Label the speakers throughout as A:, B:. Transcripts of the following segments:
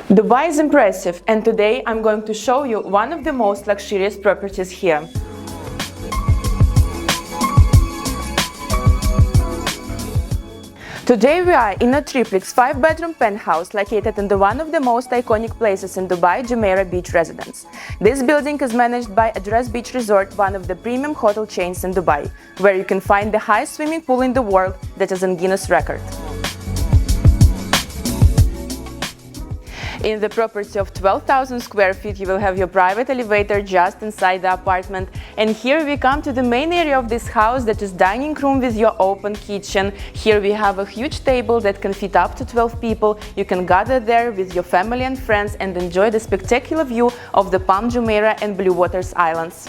A: Dubai is impressive, and today I'm going to show you one of the most luxurious properties here. Today we are in a triplex 5-bedroom penthouse located in one of the most iconic places in Dubai, Jumeirah Beach Residence. This building is managed by Address Beach Resort, one of the premium hotel chains in Dubai, where you can find the highest swimming pool in the world that is in Guinness record. In the property of 12,000 square feet, you will have your private elevator just inside the apartment. And here we come to the main area of this house, that is dining room with your open kitchen. Here we have a huge table that can fit up to 12 people. You can gather there with your family and friends and enjoy the spectacular view of the Palm Jumeirah and Blue Waters Islands.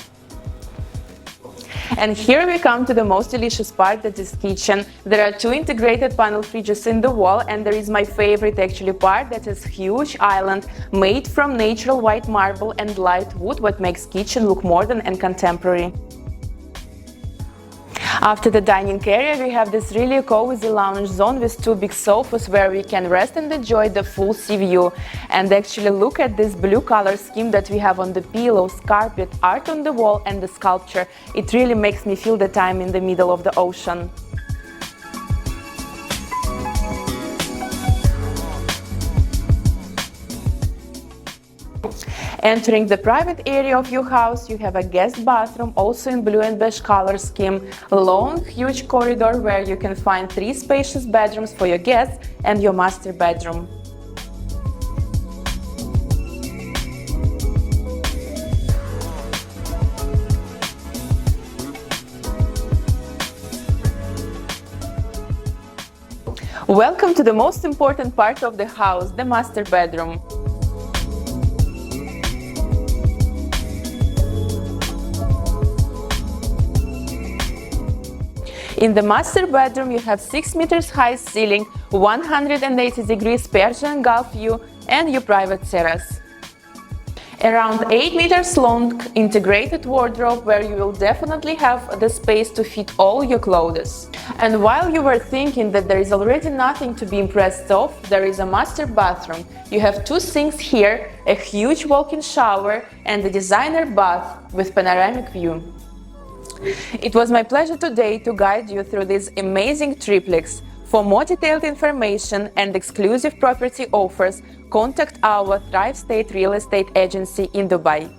A: And here we come to the most delicious part, that is kitchen. There are 2 integrated panel fridges in the wall, and there is my favorite actually part, that is huge island made from natural white marble and light wood, what makes kitchen look modern and contemporary. After the dining area, we have this really cozy lounge zone with 2 big sofas where we can rest and enjoy the full sea view. And actually look at this blue color scheme that we have on the pillows, carpet, art on the wall and the sculpture. It really makes me feel that I'm in the middle of the ocean. Entering the private area of your house, you have a guest bathroom, also in blue and beige color scheme, long, huge corridor where you can find 3 spacious bedrooms for your guests and your master bedroom. Welcome to the most important part of the house, the master bedroom. In the master bedroom, you have 6 meters high ceiling, 180 degrees Persian Gulf view, and your private terrace. Around 8 meters long integrated wardrobe where you will definitely have the space to fit all your clothes. And while you were thinking that there is already nothing to be impressed of, there is a master bathroom. You have 2 sinks here, a huge walk-in shower, and a designer bath with panoramic view. It was my pleasure today to guide you through this amazing triplex. For more detailed information and exclusive property offers, contact our Thrivestate Real Estate Agency in Dubai.